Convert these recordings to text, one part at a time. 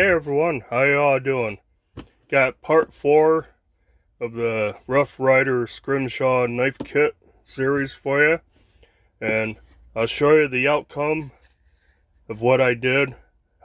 Hey everyone, how y'all doing? Got part 4 of the Rough Rider Scrimshaw knife kit series for you, and I'll show you the outcome of what I did,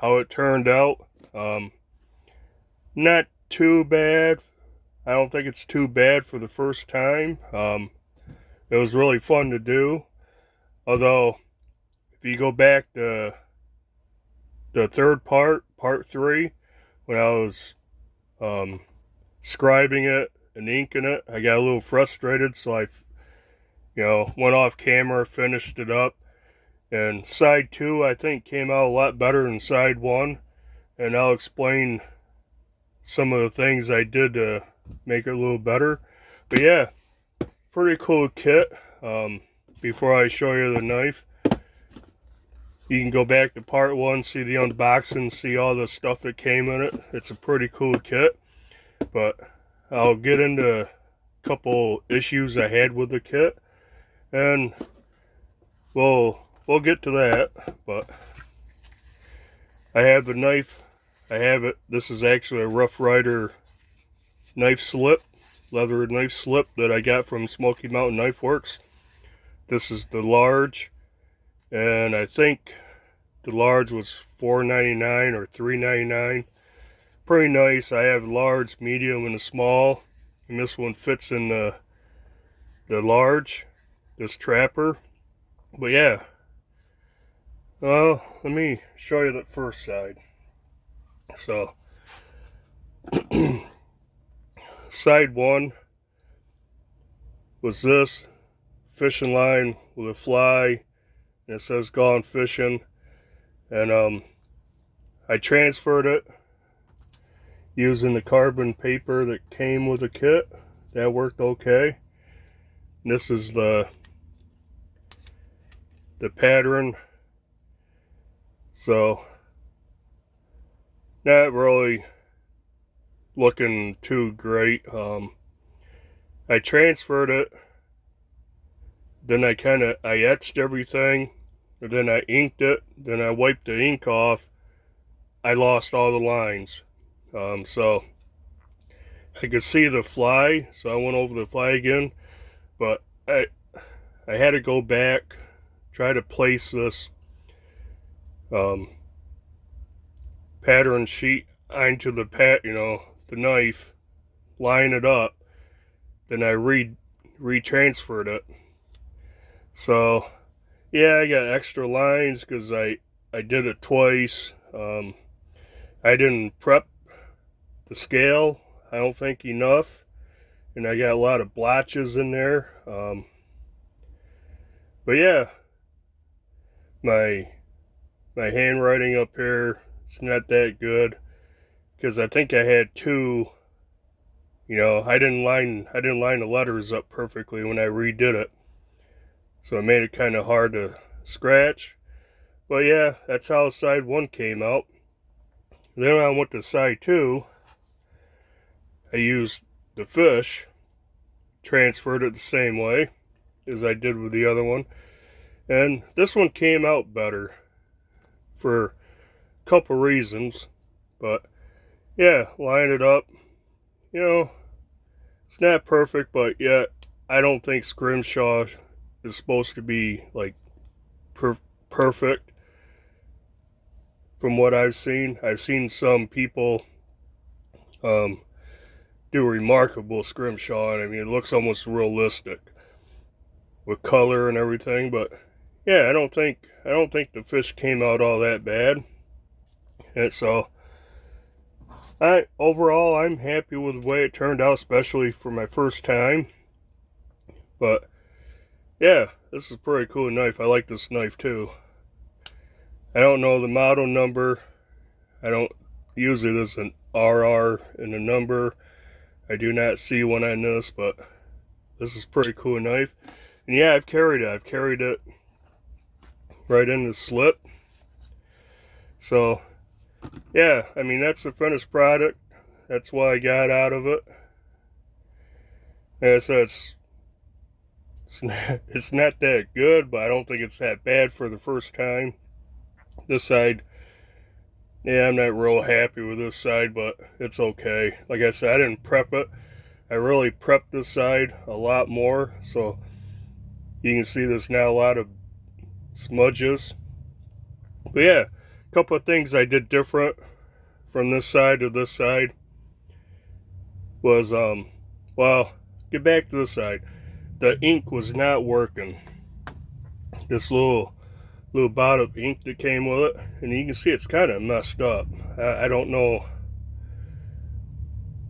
how it turned out. Not too bad. I don't think it's too bad for the first time. It was really fun to do, although if you go back to the third part, part 3, when I was scribing it and inking it, I got a little frustrated, so I went off camera, finished it up, and side 2 I think came out a lot better than side 1, and I'll explain some of the things I did to make it a little better. But yeah, pretty cool kit. Before I show you the knife, you can go back to part 1, see the unboxing, see all the stuff that came in it. It's a pretty cool kit, but I'll get into a couple issues I had with the kit, and we'll get to that. But I have the knife. I have it. This is actually a Rough Rider knife slip, leather knife slip that I got from Smoky Mountain Knife Works. This is the large, and I think the large was $4.99 or $3.99. Pretty nice. I have large, medium, and a small, and this one fits in the large, this trapper. But yeah, well, let me show you the first side. So side 1 was this fishing line with a fly, and it says gone fishing, and I transferred it using the carbon paper that came with the kit. That worked okay. And this is the pattern, so not really looking too great. I transferred it, then I etched everything, and then I inked it, then I wiped the ink off. I lost all the lines. So I could see the fly, so I went over the fly again, but I had to go back, try to place this pattern sheet onto the the knife, line it up, then I retransferred it. So yeah, I got extra lines because I did it twice. I didn't prep the scale, I don't think, enough, and I got a lot of blotches in there. But yeah, my handwriting up here, it's not that good because I think I had two. I didn't line the letters up perfectly when I redid it, so it made it kind of hard to scratch. But yeah, that's how side 1 came out. Then I went to side 2. I used the fish, transferred it the same way as I did with the other one, and this one came out better for a couple reasons. But yeah, line it up. It's not perfect, but yet I don't think Scrimshaw is supposed to be like perfect. From what I've seen some people do remarkable Scrimshaw, and I mean, it looks almost realistic with color and everything. But yeah, I don't think the fish came out all that bad. And so overall I'm happy with the way it turned out, especially for my first time. But yeah, this is a pretty cool knife. I like this knife too. I don't know the model number. I don't usually, there's an RR in the number. I do not see one on this, but this is a pretty cool knife. And yeah, I've carried it right in the slip. So yeah, I mean, that's the finished product. That's what I got out of it. And so it's not that good, but I don't think it's that bad for the first time. This side Yeah, I'm not real happy with this side, but it's okay. Like I said, I didn't prep it. I really prepped this side a lot more, so you can see there's now a lot of smudges. But yeah, a couple of things I did different from this side to this side was, well, get back to this side. The ink was not working. This little bottle of ink that came with it, and you can see it's kind of messed up. I don't know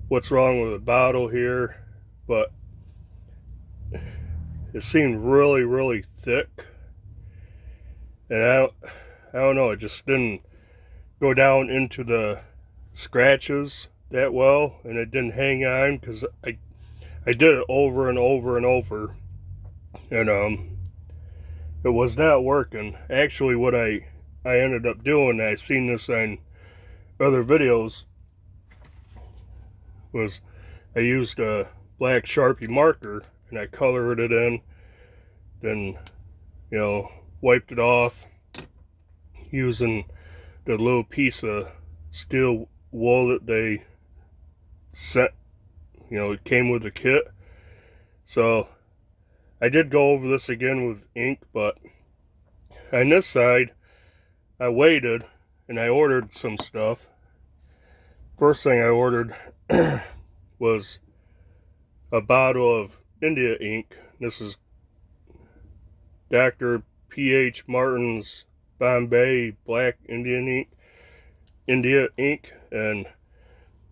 what's wrong with the bottle here, but it seemed really thick, and I don't know, it just didn't go down into the scratches that well, and it didn't hang on because I did it over and over and over, and it was not working. Actually, what I ended up doing, I seen this on other videos, was I used a black Sharpie marker and I colored it in, then, you know, wiped it off using the little piece of steel wool that they sent, you know, it came with the kit. So I did go over this again with ink, but on this side I waited and I ordered some stuff. First thing I ordered was a bottle of India ink. This is Dr. P.H. Martin's Bombay Black India ink, and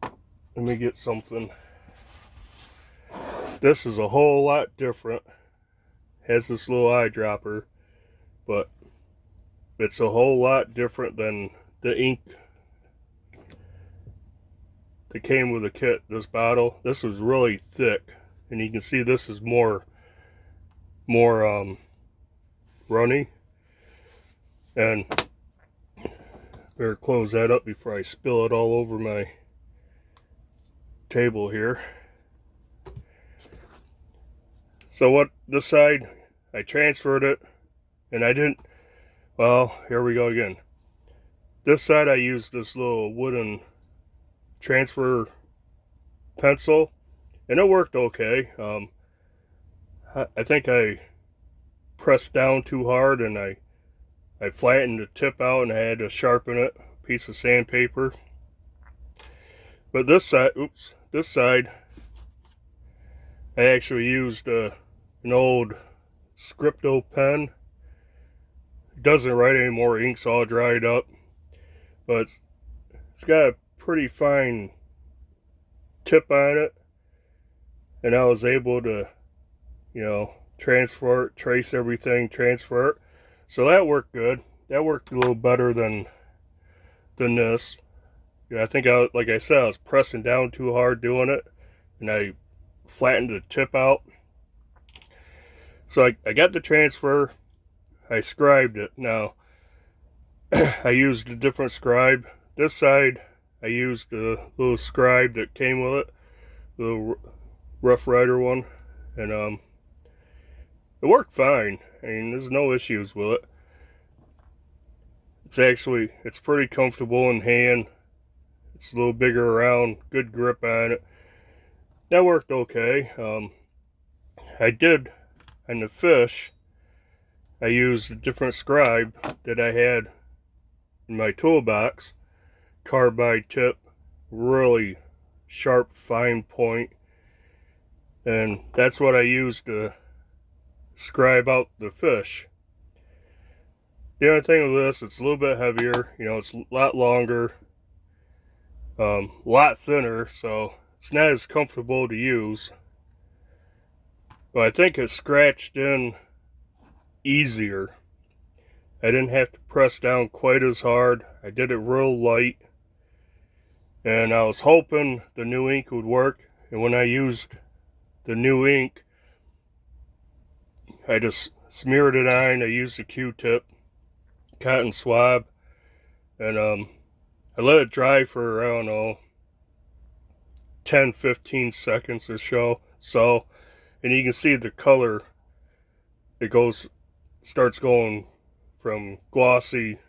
let me get something. This is a whole lot different. Has this little eyedropper, but it's a whole lot different than the ink that came with the kit. This bottle, this was really thick, and you can see this is more runny. And better close that up before I spill it all over my table here. So what, this side, I transferred it, and I didn't, well, here we go again. This side I used this little wooden transfer pencil, and it worked okay. I think I pressed down too hard, and I flattened the tip out, and I had to sharpen it, piece of sandpaper. But this side, oops, this side, I actually used an old Scrimshaw pen. It doesn't write anymore, ink's all dried up, but it's got a pretty fine tip on it, and I was able to, you know, transfer it, trace everything, transfer it. So that worked good. That worked a little better than this. Yeah, I think like I said, I was pressing down too hard doing it, and I flattened the tip out. So I got the transfer. I scribed it. Now I used a different scribe. This side I used the little scribe that came with it, the Rough Rider one, and it worked fine. I mean, there's no issues with it. It's pretty comfortable in hand. It's a little bigger around, good grip on it. That worked okay. I did, on the fish, I used a different scribe that I had in my toolbox. Carbide tip, really sharp, fine point. And that's what I used to scribe out the fish. The only thing with this, it's a little bit heavier, you know, it's a lot longer, a lot thinner, so it's not as comfortable to use. But I think it scratched in easier. I didn't have to press down quite as hard. I did it real light. And I was hoping the new ink would work. And when I used the new ink, I just smeared it on. I used a Q-tip, cotton swab, and I let it dry for, I don't know, 10-15 seconds or so, and you can see the color, it starts going from glossy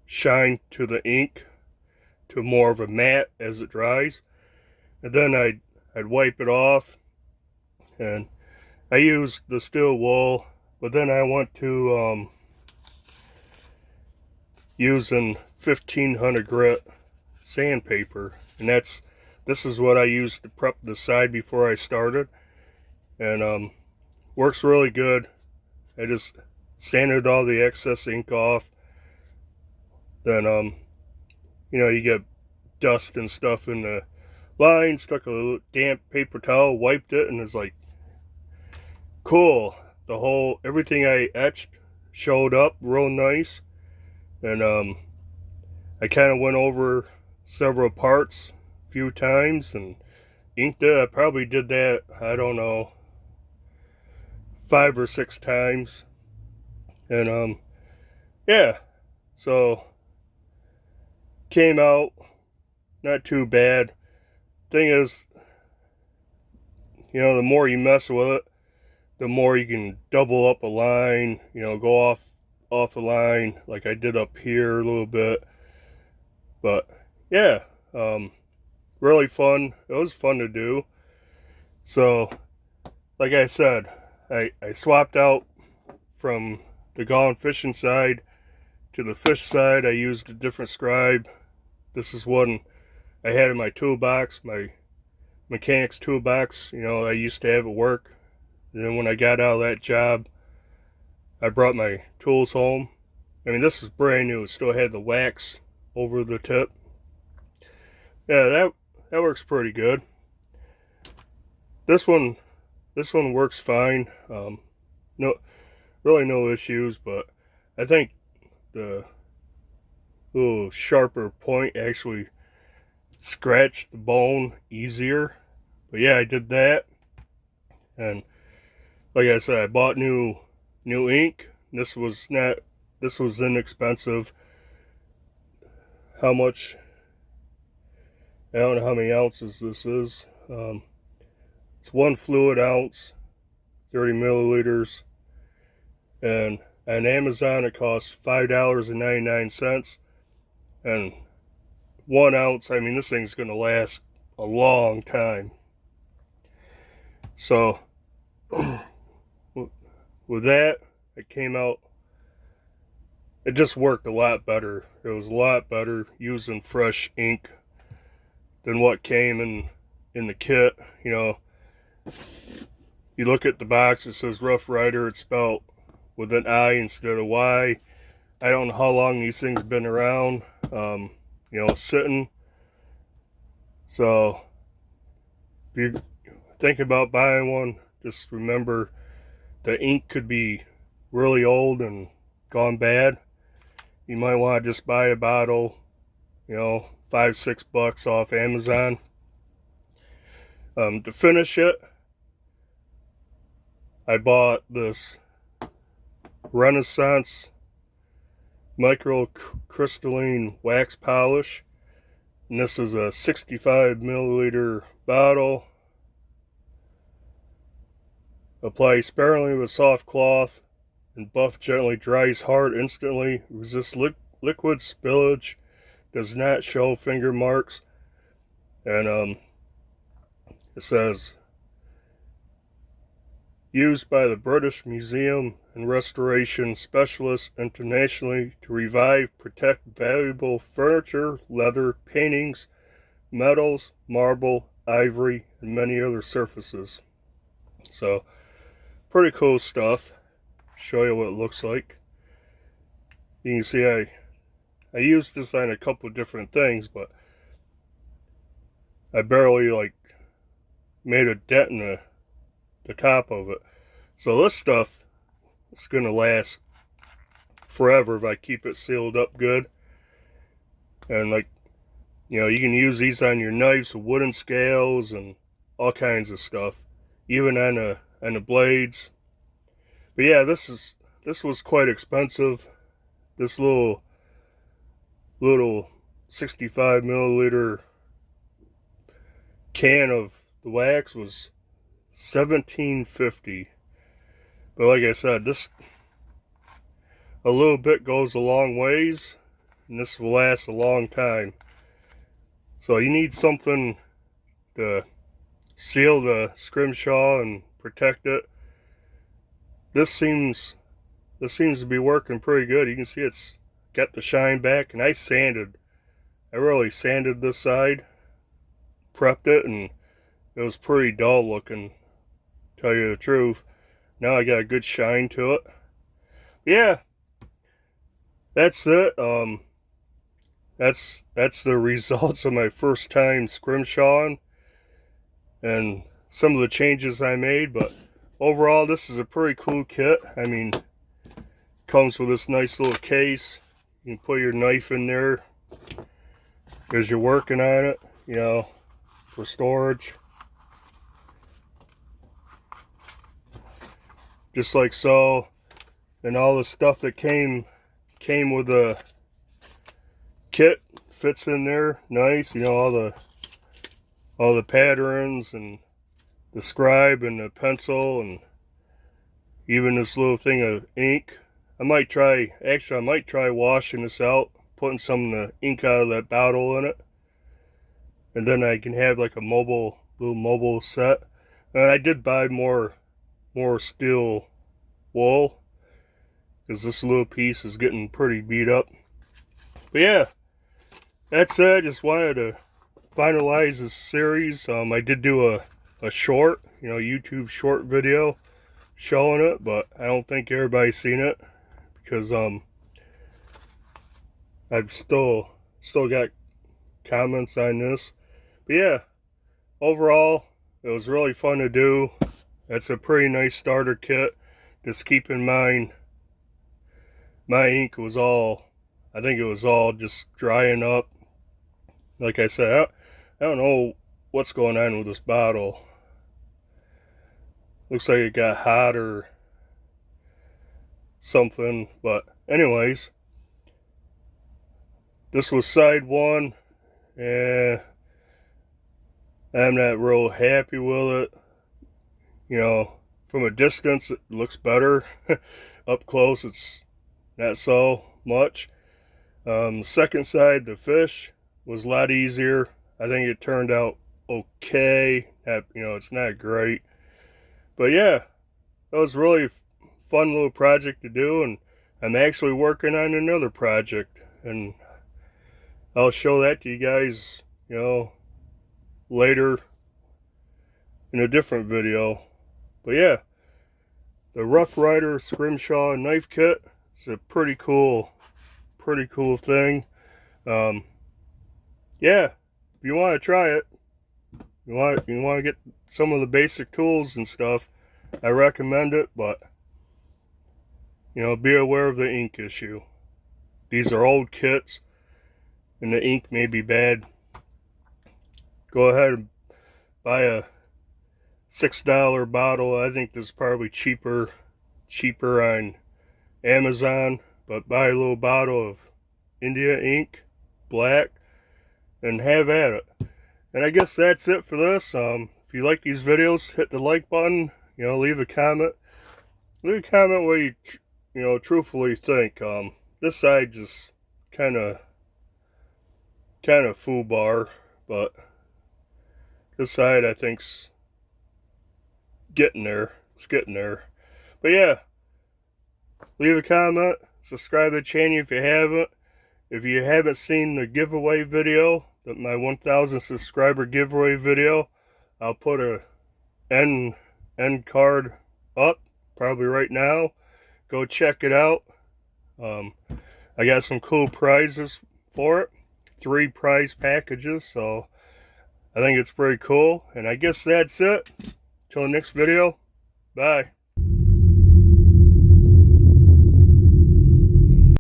shine to the ink, to more of a matte as it dries. And then I'd wipe it off, and I used the steel wool, but then I went to using 1500 grit sandpaper, and this is what I used to prep the side before I started, and works really good. I just sanded all the excess ink off. Then you know, you get dust and stuff in the line, stuck a little damp paper towel, wiped it, and it's like, cool. Everything I etched showed up real nice. And I kind of went over several parts a few times and inked it. I probably did that, I don't know, 5 or 6 times. And yeah, so came out not too bad. Thing is, you know, the more you mess with it, the more you can double up a line, you know, go off a line like I did up here a little bit. But yeah, really fun. It was fun to do. So like I said, I swapped out from the gone fishing side to the fish side. I used a different scribe. This is one I had in my toolbox, my mechanic's toolbox. You know, I used to have at work. And then when I got out of that job, I brought my tools home. I mean, this is brand new. It still had the wax over the tip. Yeah, that works pretty good. This one works fine. Really no issues, but I think the little sharper point actually scratched the bone easier. But yeah, I did that. And like I said, I bought new ink. This was inexpensive. How much? I don't know how many ounces this is. It's 1 fluid ounce, 30 milliliters, and on Amazon it costs $5.99. And 1 ounce, I mean, this thing's gonna last a long time. So with that, it came out, it just worked a lot better. It was a lot better using fresh ink than what came in the kit. You know, you look at the box, it says Rough Rider, it's spelled with an I instead of Y. I don't know how long these things have been around, you know, sitting. So if you think about buying one, just remember the ink could be really old and gone bad. You might want to just buy a bottle, you know, $5-6 off Amazon. To finish it, I bought this Renaissance Micro Crystalline wax polish, and this is a 65 milliliter bottle. Apply sparingly with soft cloth and buff gently, dries hard instantly, resists liquid spillage, does not show finger marks. And it says, used by the British Museum and Restoration Specialists internationally to revive, protect valuable furniture, leather, paintings, metals, marble, ivory, and many other surfaces. So, pretty cool stuff. Show you what it looks like. You can see I used this on a couple of different things, but I barely made a dent in the top of it. So this stuff is gonna last forever if I keep it sealed up good. And you know, you can use these on your knives with wooden scales and all kinds of stuff, even on the blades. But yeah, this was quite expensive. This little 65 milliliter can of the wax was $17.50. But like I said, this a little bit goes a long ways, and this will last a long time. So you need something to seal the Scrimshaw and protect it. This seems to be working pretty good. You can see it's got the shine back, and I really sanded this side, prepped it, and it was pretty dull looking, to tell you the truth. Now I got a good shine to it. Yeah, that's it. That's the results of my first time scrimshawing and some of the changes I made. But overall, this is a pretty cool kit. I mean, comes with this nice little case. You can put your knife in there as you're working on it, you know, for storage. Just like so. And all the stuff that came with the kit fits in there nice, you know, all the patterns and the scribe and the pencil and even this little thing of ink. I might try washing this out, putting some of the ink out of that bottle in it, and then I can have like a little mobile set. And I did buy more steel wool, because this little piece is getting pretty beat up. But yeah, that's it. I just wanted to finalize this series. I did do a short, you know, YouTube short video showing it, but I don't think everybody's seen it, because I've still got comments on this. But yeah, overall, it was really fun to do. That's a pretty nice starter kit. Just keep in mind, my ink was I think it was all just drying up. Like I said, I don't know what's going on with this bottle. Looks like it got hot or something. But anyways, this was side one, and I'm not real happy with it. You know, from a distance it looks better. Up close it's not so much. The second side, the fish, was a lot easier. I think it turned out okay. You know, it's not great, but yeah, that was really fun little project to do, and I'm actually working on another project, and I'll show that to you guys, you know, later in a different video. But yeah, the Rough Rider Scrimshaw knife kit is a pretty cool thing. Yeah, if you want to try it, you want to get some of the basic tools and stuff, I recommend it. But you know, be aware of the ink issue. These are old kits, and the ink may be bad. Go ahead and buy a $6 bottle. I think this is probably cheaper on Amazon, but buy a little bottle of India ink, black, and have at it. And I guess that's it for this. If you like these videos, hit the like button. You know, leave a comment. Leave a comment what you know, truthfully think. This side just kind of foobar, but this side I think's getting there. It's getting there. But yeah, leave a comment, subscribe to the channel if you haven't. If you haven't seen the giveaway video, my 1,000 subscriber giveaway video, I'll put a end card up probably right now. Go check it out. I got some cool prizes for it. 3 prize packages, so I think it's pretty cool. And I guess that's it. Till the next video, bye.